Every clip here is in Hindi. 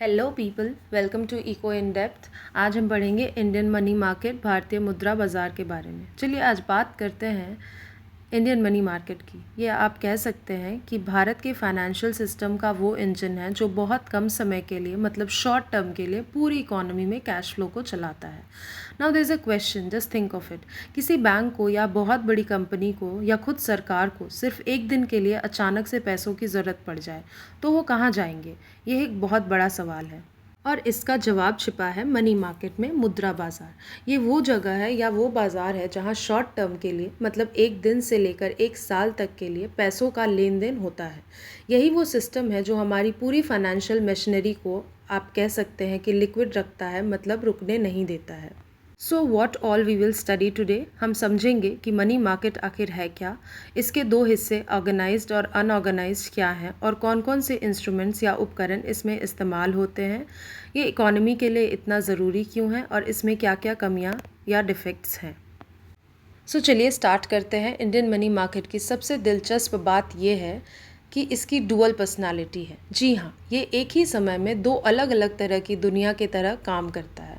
Hello people, welcome to eco in depth. आज हम पढ़ेंगे इंडियन मनी मार्केट, भारतीय मुद्रा बाज़ार के बारे में। चलिए आज बात करते हैं इंडियन मनी मार्केट की। ये आप कह सकते हैं कि भारत के फाइनेंशियल सिस्टम का वो इंजन है जो बहुत कम समय के लिए, मतलब शॉर्ट टर्म के लिए, पूरी इकोनॉमी में कैश फ्लो को चलाता है। Now there is a question, just think of it. किसी बैंक को या बहुत बड़ी कंपनी को या खुद सरकार को सिर्फ एक दिन के लिए अचानक से पैसों की ज़रूरत पड़ जाए तो वो कहाँ जाएंगे? ये एक बहुत बड़ा सवाल है और इसका जवाब छिपा है मनी मार्केट में, मुद्रा बाज़ार। ये वो जगह है या वो बाज़ार है जहाँ शॉर्ट टर्म के लिए, मतलब एक दिन से लेकर एक साल तक के लिए पैसों का लेन देन होता है। यही वो सिस्टम है जो हमारी पूरी फाइनेंशियल मशीनरी को, आप कह सकते हैं कि लिक्विड रखता है, मतलब रुकने नहीं देता है। So what all we will study today. हम समझेंगे कि मनी मार्केट आखिर है क्या, इसके दो हिस्से ऑर्गेनाइज्ड और अनऑर्गेनाइज्ड क्या हैं, और कौन कौन से इंस्ट्रूमेंट्स या उपकरण इसमें इस्तेमाल होते हैं, ये इकोनॉमी के लिए इतना ज़रूरी क्यों है, और इसमें क्या क्या कमियां या डिफेक्ट्स हैं। सो चलिए स्टार्ट करते हैं। इंडियन मनी मार्केट की सबसे दिलचस्प बात यह है कि इसकी डुअल पर्सनालिटी है। जी हाँ, ये एक ही समय में दो अलग अलग तरह की दुनिया की तरह काम करता है।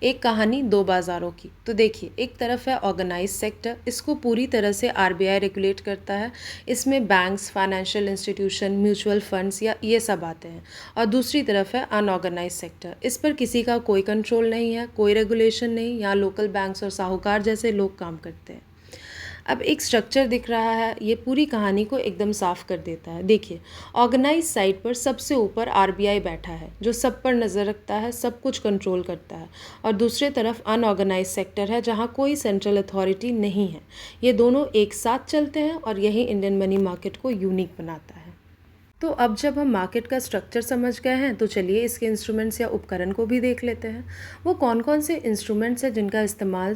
एक कहानी दो बाज़ारों की। तो देखिए, एक तरफ है ऑर्गेनाइज सेक्टर, इसको पूरी तरह से आरबीआई रेगुलेट करता है। इसमें banks, financial institution, mutual funds या ये सब आते हैं। और दूसरी तरफ है अनऑर्गेनाइज सेक्टर, इस पर किसी का कोई कंट्रोल नहीं है, कोई रेगुलेशन नहीं। यहाँ लोकल बैंक्स और साहूकार जैसे लोग काम करते हैं। अब एक स्ट्रक्चर दिख रहा है, ये पूरी कहानी को एकदम साफ कर देता है। देखिए, ऑर्गेनाइज साइड पर सबसे ऊपर आरबीआई बैठा है जो सब पर नज़र रखता है, सब कुछ कंट्रोल करता है। और दूसरे तरफ अनऑर्गेनाइज सेक्टर है जहाँ कोई सेंट्रल अथॉरिटी नहीं है। ये दोनों एक साथ चलते हैं और यही इंडियन मनी मार्केट को यूनिक बनाता है। तो अब जब हम मार्केट का स्ट्रक्चर समझ गए हैं तो चलिए इसके इंस्ट्रूमेंट्स या उपकरण को भी देख लेते हैं। वो कौन कौन से इंस्ट्रूमेंट्स हैं जिनका इस्तेमाल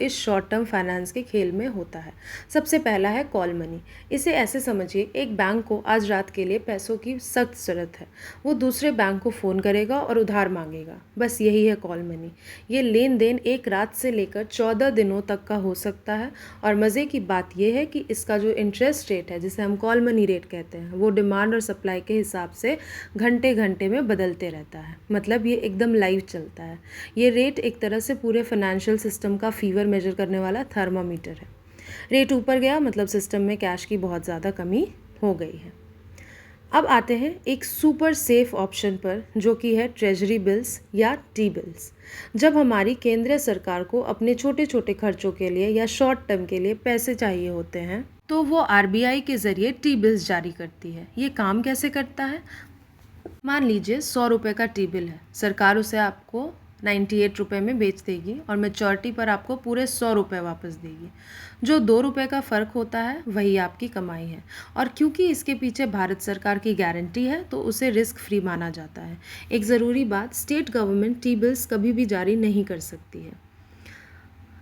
इस शॉर्ट टर्म फाइनेंस के खेल में होता है। सबसे पहला है कॉल मनी। इसे ऐसे समझिए, एक बैंक को आज रात के लिए पैसों की सख्त ज़रूरत है। वो दूसरे बैंक को फ़ोन करेगा और उधार मांगेगा। बस यही है कॉल मनी। ये लेन देन एक रात से लेकर 14 दिनों तक का हो सकता है। और मज़े की बात यह है कि इसका जो इंटरेस्ट रेट है, जिसे हम कॉल मनी रेट कहते हैं, वो डिमांड सप्लाई के हिसाब से घंटे घंटे में बदलते रहता है। मतलब ये एकदम लाइव चलता है। ये रेट एक तरह से पूरे फाइनेंशियल सिस्टम का फीवर मेजर करने वाला थर्मामीटर है। रेट ऊपर गया मतलब सिस्टम में कैश की बहुत ज़्यादा कमी हो गई है। अब आते हैं एक सुपर सेफ ऑप्शन पर, जो कि है ट्रेजरी बिल्स या टी बिल्स। जब हमारी केंद्रीय सरकार को अपने छोटे छोटे खर्चों के लिए या शॉर्ट टर्म के लिए पैसे चाहिए होते हैं तो वो आरबीआई के ज़रिए टी बिल्स जारी करती है। ये काम कैसे करता है? मान लीजिए 100 रुपये का टी बिल है, सरकार उसे आपको 98 रुपये में बेच देगी और मैच्योरिटी पर आपको पूरे 100 रुपये वापस देगी। जो 2 रुपये का फ़र्क होता है वही आपकी कमाई है। और क्योंकि इसके पीछे भारत सरकार की गारंटी है तो उसे रिस्क फ्री माना जाता है। एक ज़रूरी बात, स्टेट गवर्नमेंट टी बिल्स कभी भी जारी नहीं कर सकती है।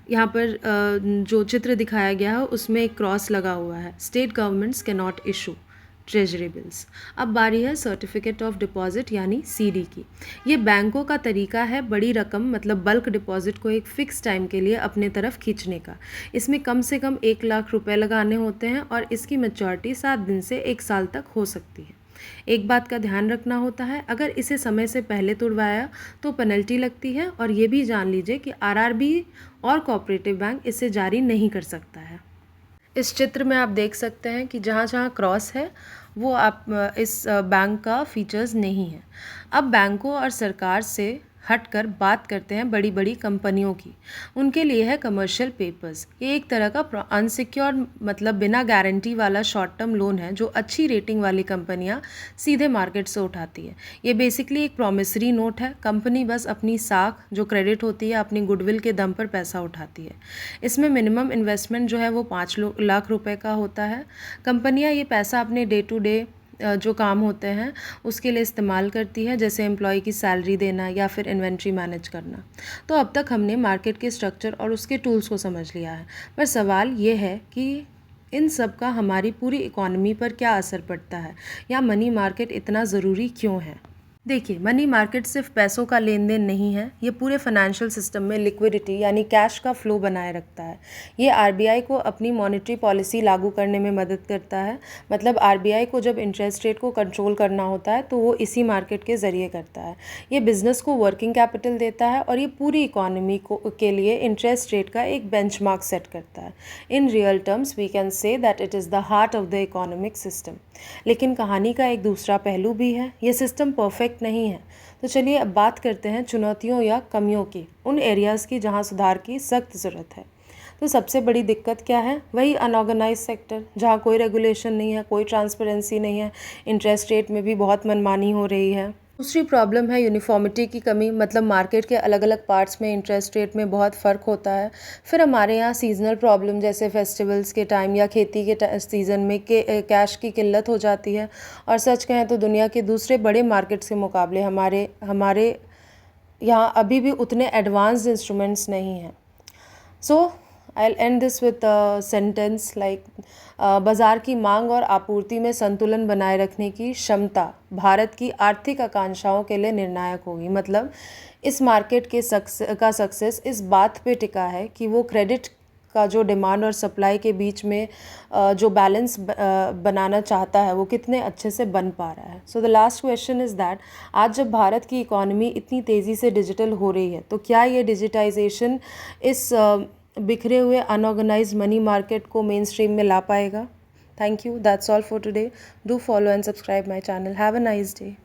यहाँ पर जो चित्र दिखाया गया है उसमें एक क्रॉस लगा हुआ है। State governments can not issue treasury bills. अब बारी है सर्टिफिकेट ऑफ डिपॉजिट यानी सीडी की। ये बैंकों का तरीका है बड़ी रकम, मतलब बल्क डिपॉजिट को एक फ़िक्स टाइम के लिए अपने तरफ खींचने का। इसमें कम से कम 1 लाख रुपए लगाने होते हैं और इसकी मैच्योरिटी 7 दिन से 1 साल तक हो सकती है। एक बात का ध्यान रखना होता है, अगर इसे समय से पहले तुड़वाया तो पेनल्टी लगती है। और ये भी जान लीजिए कि आरआरबी और कोऑपरेटिव बैंक इसे जारी नहीं कर सकता है। इस चित्र में आप देख सकते हैं कि जहाँ जहाँ क्रॉस है वो आप इस बैंक का फीचर्स नहीं है। अब बैंकों और सरकार से हटकर बात करते हैं बड़ी बड़ी कंपनियों की। उनके लिए है कमर्शियल पेपर्स। ये एक तरह का अनसिक्योर, मतलब बिना गारंटी वाला शॉर्ट टर्म लोन है जो अच्छी रेटिंग वाली कंपनियां सीधे मार्केट से उठाती है। ये बेसिकली एक प्रॉमिसरी नोट है। कंपनी बस अपनी साख जो क्रेडिट होती है, अपनी गुडविल के दम पर पैसा उठाती है। इसमें मिनिमम इन्वेस्टमेंट जो है वो 5 लाख रुपए का होता है। कंपनियां ये पैसा अपने डे टू डे जो काम होते हैं उसके लिए इस्तेमाल करती है, जैसे एम्प्लॉय की सैलरी देना या फिर इन्वेंट्री मैनेज करना। तो अब तक हमने मार्केट के स्ट्रक्चर और उसके टूल्स को समझ लिया है, पर सवाल ये है कि इन सब का हमारी पूरी इकोनॉमी पर क्या असर पड़ता है, या मनी मार्केट इतना ज़रूरी क्यों है। देखिए, मनी मार्केट सिर्फ पैसों का लेन देन नहीं है, ये पूरे फाइनेंशियल सिस्टम में लिक्विडिटी यानी कैश का फ्लो बनाए रखता है। ये आरबीआई को अपनी मॉनेटरी पॉलिसी लागू करने में मदद करता है। मतलब आरबीआई को जब इंटरेस्ट रेट को कंट्रोल करना होता है तो वो इसी मार्केट के ज़रिए करता है। ये बिजनेस को वर्किंग कैपिटल देता है और ये पूरी इकोनॉमी को के लिए इंटरेस्ट रेट का एक बेंचमार्क सेट करता है। In real terms we can say that it is the heart of the economic system. लेकिन कहानी का एक दूसरा पहलू भी है, ये सिस्टम परफेक्ट नहीं है। तो चलिए अब बात करते हैं चुनौतियों या कमियों की, उन एरियाज़ की जहां सुधार की सख्त ज़रूरत है। तो सबसे बड़ी दिक्कत क्या है? वही अनऑर्गेनाइज सेक्टर, जहां कोई रेगुलेशन नहीं है, कोई ट्रांसपेरेंसी नहीं है, इंटरेस्ट रेट में भी बहुत मनमानी हो रही है। दूसरी प्रॉब्लम है यूनिफॉर्मिटी की कमी, मतलब मार्केट के अलग अलग पार्ट्स में इंटरेस्ट रेट में बहुत फ़र्क होता है। फिर हमारे यहाँ सीजनल प्रॉब्लम जैसे फेस्टिवल्स के टाइम या खेती के सीज़न में कैश की किल्लत हो जाती है। और सच कहें तो दुनिया के दूसरे बड़े मार्केट्स के मुकाबले हमारे हमारे यहाँ अभी भी उतने एडवांस्ड इंस्ट्रूमेंट्स नहीं हैं। सो I'll end this with a sentence like बाज़ार की मांग और आपूर्ति में संतुलन बनाए रखने की क्षमता भारत की आर्थिक आकांक्षाओं के लिए निर्णायक होगी। मतलब इस मार्केट के सक्सेस इस बात पे टिका है कि वो क्रेडिट का जो डिमांड और सप्लाई के बीच में जो बैलेंस बनाना चाहता है वो कितने अच्छे से बन पा रहा है। So the last question is that आज जब भारत की इकोनॉमी इतनी तेज़ी से डिजिटल हो रही है तो क्या ये डिजिटाइजेशन इस बिखरे हुए अनऑर्गेनाइज्ड मनी मार्केट को मेन स्ट्रीम में ला पाएगा? Thank you, that's all for today. Do follow and subscribe my channel. Have a nice day.